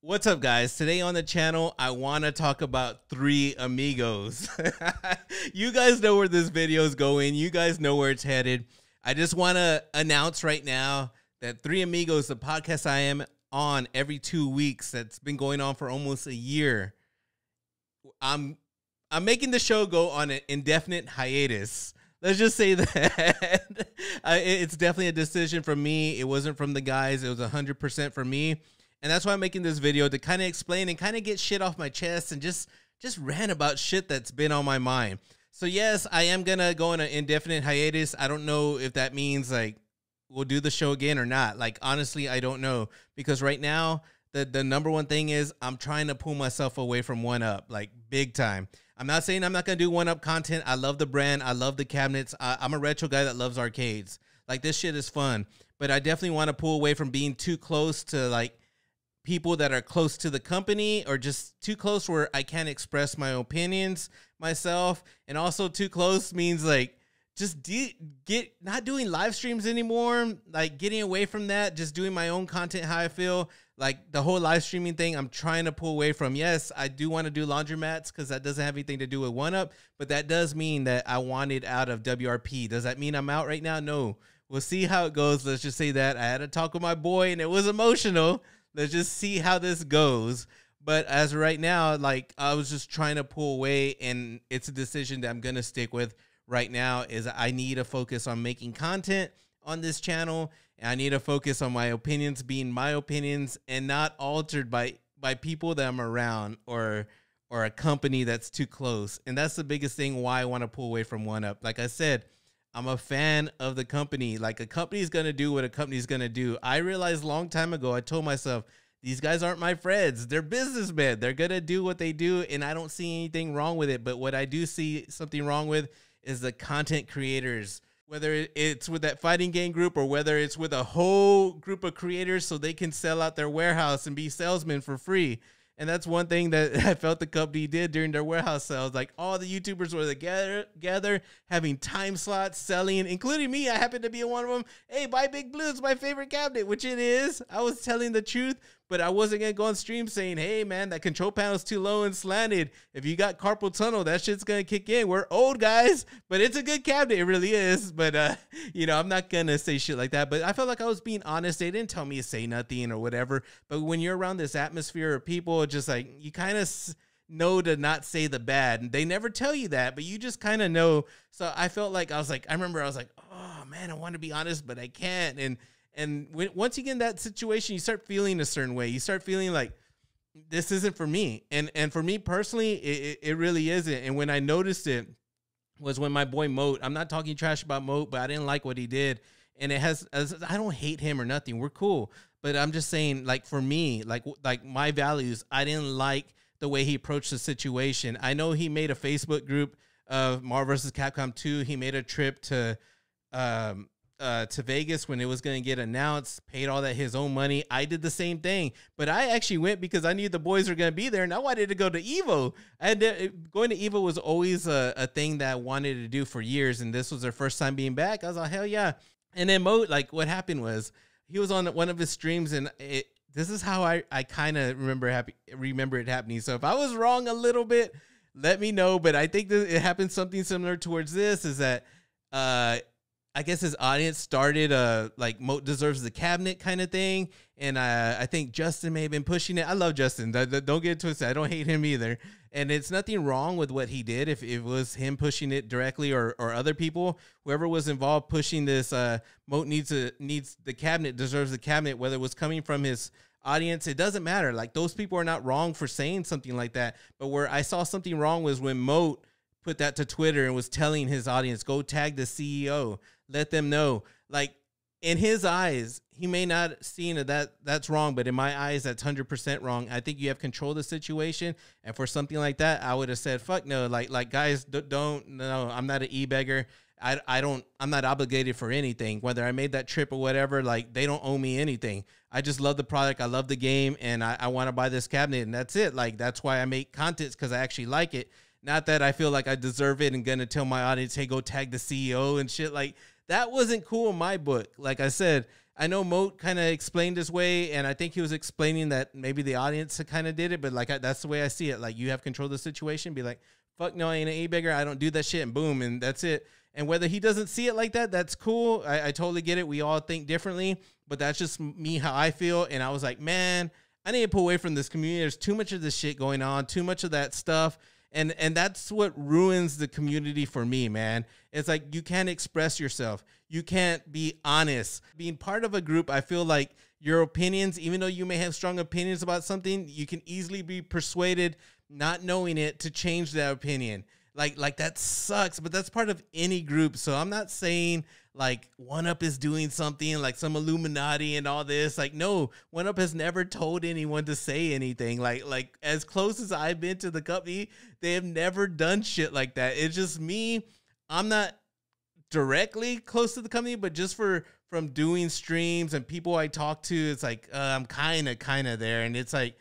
What's up, guys? Today on the channel, I want to talk about 3 Amigos. You guys know where this video is going. You guys know where it's headed. I just want to announce right now that 3 Amigos, the podcast I am on every 2 weeks, that's been going on for almost a year. I'm making the show go on an indefinite hiatus. Let's just say that. It's definitely a decision from me. It wasn't from the guys. It was 100% for me. And that's why I'm making this video, to kind of explain and kind of get shit off my chest and just rant about shit that's been on my mind. So yes, I am going to go on an indefinite hiatus. I don't know if that means like we'll do the show again or not. Like, honestly, I don't know, because right now the number one thing is I'm trying to pull myself away from OneUp, like big time. I'm not saying I'm not going to do OneUp content. I love the brand. I love the cabinets. I'm a retro guy that loves arcades. Like, this shit is fun, but I definitely want to pull away from being too close to like people that are close to the company, or just too close where I can't express my opinions myself. And also too close means like just not doing live streams anymore, like getting away from that, just doing my own content how I feel. Like the whole live streaming thing, I'm trying to pull away from. Yes, I do want to do laundromats because that doesn't have anything to do with OneUp, but that does mean that I wanted out of WRP. Does that mean I'm out right now? No. We'll see how it goes. Let's just say that I had a talk with my boy and it was emotional. Let's just see how this goes. But as of right now, like, I was just trying to pull away, and it's a decision that I'm going to stick with right now. Is I need to focus on making content on this channel, and I need to focus on my opinions being my opinions and not altered by people that I'm around or a company that's too close. And that's the biggest thing why I want to pull away from OneUp. Like I said, I'm a fan of the company. Like, a company's going to do what a company's going to do. I realized a long time ago, I told myself, these guys aren't my friends. They're businessmen. They're going to do what they do, and I don't see anything wrong with it. But what I do see something wrong with is the content creators, whether it's with that fighting game group or whether it's with a whole group of creators so they can sell out their warehouse and be salesmen for free. And that's one thing that I felt the company did during their warehouse sales. Like, all the YouTubers were together having time slots, selling, including me. I happen to be one of them. Hey, buy Big Blue. It's my favorite cabinet, which it is. I was telling the truth, but I wasn't going to go on stream saying, hey, man, that control panel is too low and slanted. If you got carpal tunnel, that shit's going to kick in. We're old, guys, but it's a good cabinet. It really is. But, you know, I'm not going to say shit like that. But I felt like I was being honest. They didn't tell me to say nothing or whatever. But when you're around this atmosphere of people, just like, you kind of know to not say the bad. They never tell you that, but you just kind of know. So I felt like I remember I was like, oh, man, I want to be honest, but I can't. And once you get in that situation, you start feeling a certain way. You start feeling like this isn't for me. And for me personally, it really isn't. And when I noticed it was when my boy Moat, I'm not talking trash about Moat, but I didn't like what he did. And I don't hate him or nothing. We're cool. But I'm just saying, like, for me, like my values, I didn't like the way he approached the situation. I know he made a Facebook group of Marvel vs. Capcom 2. He made a trip to Vegas when it was going to get announced, paid all that his own money. I did the same thing, but I actually went because I knew the boys were going to be there, and I wanted to go to Evo. Going to Evo was always a thing that I wanted to do for years, and this was their first time being back. I was like, hell yeah. And then Moat, like, what happened was he was on one of his streams, and this is how I kind of remember it happening. So if I was wrong a little bit, let me know. But I think that it happened something similar towards this, is that I guess his audience started like Moat deserves the cabinet kind of thing. And I think Justin may have been pushing it. I love Justin. Don't get it twisted. I don't hate him either. And it's nothing wrong with what he did. If it was him pushing it directly or other people, whoever was involved pushing this, Moat needs the cabinet, deserves the cabinet, whether it was coming from his audience, it doesn't matter. Like, those people are not wrong for saying something like that. But where I saw something wrong was when Moat put that to Twitter and was telling his audience, go tag the CEO, let them know. Like, in his eyes, he may not seen that's wrong, but in my eyes, that's 100% wrong. I think you have control of the situation. And for something like that, I would have said, fuck no. Like guys, don't, no, I'm not an e-beggar. I'm not obligated for anything, whether I made that trip or whatever. Like, they don't owe me anything. I just love the product. I love the game, and I want to buy this cabinet, and that's it. Like, that's why I make content, because I actually like it. Not that I feel like I deserve it and gonna tell my audience, hey, go tag the CEO and shit. Like, that wasn't cool in my book. Like I said, I know Moat kind of explained his way, and I think he was explaining that maybe the audience kind of did it, but like that's the way I see it. Like, you have control of the situation. Be like, fuck no, I ain't an e-bagger. I don't do that shit, and boom, and that's it. And whether he doesn't see it like that, that's cool. I totally get it. We all think differently, but that's just me, how I feel. And I was like, man, I need to pull away from this community. There's too much of this shit going on, too much of that stuff. And that's what ruins the community for me, man. It's like, you can't express yourself. You can't be honest. Being part of a group, I feel like your opinions, even though you may have strong opinions about something, you can easily be persuaded, not knowing it, to change that opinion. Like that sucks, but that's part of any group. So I'm not saying like OneUp is doing something like some Illuminati and all this. Like, no, OneUp has never told anyone to say anything. Like as close as I've been to the company, they have never done shit like that. It's just me. I'm not directly close to the company, but just from doing streams and people I talk to, it's like I'm kind of there. And it's like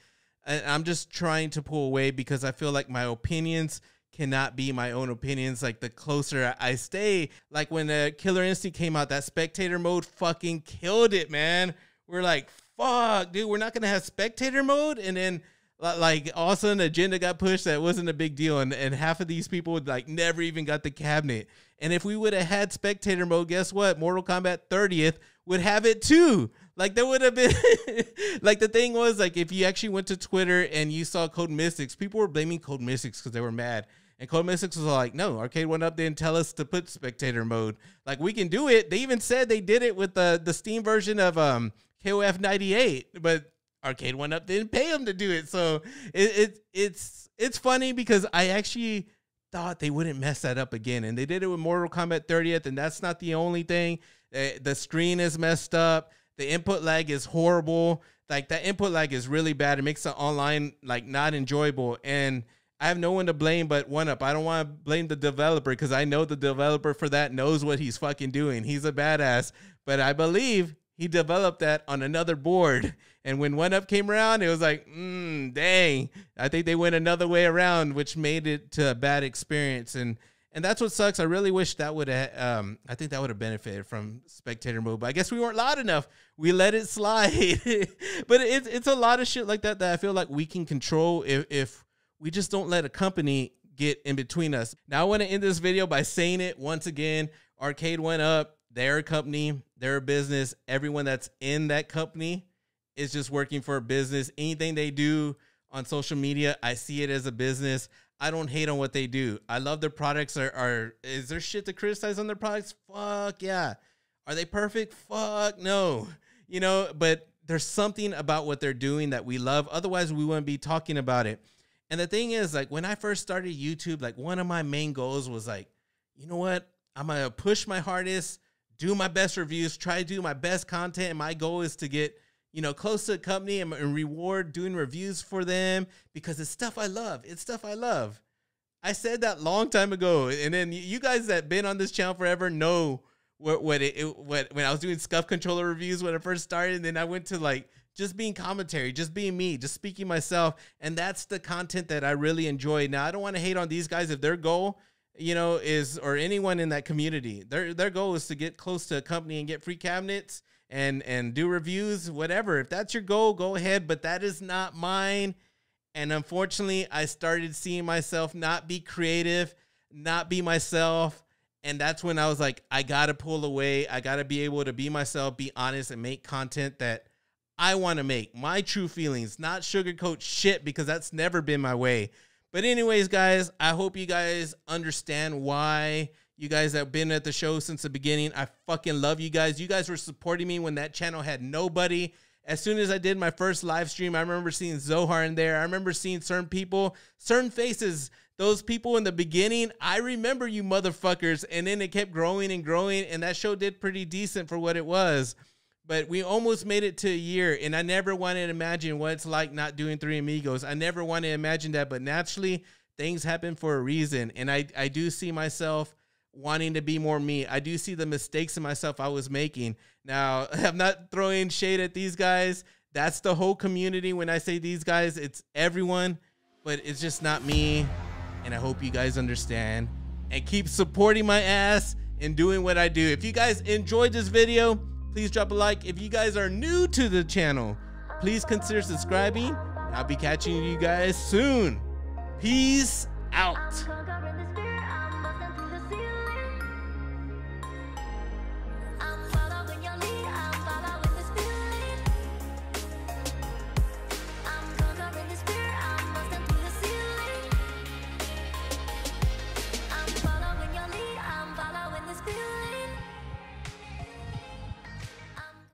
I'm just trying to pull away because I feel like my opinions cannot be my own opinions. Like, the closer I stay, like when Killer Instinct came out, that spectator mode fucking killed it, man. We're like, fuck, dude, we're not gonna have spectator mode. And then like all of a sudden agenda got pushed that wasn't a big deal, and half of these people would like never even got the cabinet. And if we would have had spectator mode, guess what? Mortal Kombat 30th would have it too. Like, there would have been like, the thing was, like, if you actually went to Twitter and you saw Code Mystics, people were blaming Code Mystics because they were mad. And Code Mystics was like, no, Arcade OneUp didn't tell us to put spectator mode. Like, we can do it. They even said they did it with the Steam version of KOF 98, but Arcade OneUp didn't pay them to do it. So it's funny because I actually thought they wouldn't mess that up again. And they did it with Mortal Kombat 30th, and that's not the only thing. The screen is messed up. The input lag is horrible. Like, that input lag is really bad. It makes the online, like, not enjoyable. And I have no one to blame but OneUp. I don't want to blame the developer because I know the developer for that knows what he's fucking doing. He's a badass. But I believe he developed that on another board. And when OneUp came around, it was like, dang. I think they went another way around, which made it to a bad experience. And that's what sucks. I really wish that would have, I think that would have benefited from spectator mode. But I guess we weren't loud enough. We let it slide. But it's a lot of shit like that I feel like we can control if we just don't let a company get in between us. Now, I want to end this video by saying it once again. Arcade OneUp. They're a company. They're a business. Everyone that's in that company is just working for a business. Anything they do on social media, I see it as a business. I don't hate on what they do. I love their products. Is there shit to criticize on their products? Fuck yeah. Are they perfect? Fuck no. You know, but there's something about what they're doing that we love. Otherwise, we wouldn't be talking about it. And the thing is, like, when I first started YouTube, like, one of my main goals was like, you know what? I'm going to push my hardest, do my best reviews, try to do my best content. And my goal is to get, you know, close to a company and reward doing reviews for them because it's stuff I love. It's stuff I love. I said that long time ago. And then you guys that been on this channel forever know what when I was doing Scuff Controller reviews when I first started, and then I went to like just being commentary, just being me, just speaking myself. And that's the content that I really enjoy. Now, I don't want to hate on these guys if their goal, you know, is, or anyone in that community, their goal is to get close to a company and get free cabinets and do reviews, whatever. If that's your goal, go ahead. But that is not mine. And unfortunately, I started seeing myself not be creative, not be myself. And that's when I was like, I got to pull away. I got to be able to be myself, be honest, and make content that I want to make. My true feelings, not sugarcoat shit, because that's never been my way. But anyways, guys, I hope you guys understand why. You guys that have been at the show since the beginning, I fucking love you guys. You guys were supporting me when that channel had nobody. As soon as I did my first live stream, I remember seeing Zohar in there. I remember seeing certain people, certain faces. Those people in the beginning, I remember you motherfuckers. And then it kept growing and growing, and that show did pretty decent for what it was. But we almost made it to a year, and I never wanted to imagine what it's like not doing 3 Amigos. I never wanted to imagine that, but naturally, things happen for a reason. And I do see myself wanting to be more me. I do see the mistakes in myself I was making. Now, I'm not throwing shade at these guys. That's the whole community. When I say these guys, it's everyone, but it's just not me. And I hope you guys understand and keep supporting my ass and doing what I do. If you guys enjoyed this video, Please drop a like. If you guys are new to the channel, please consider subscribing. I'll be catching you guys soon. Peace out.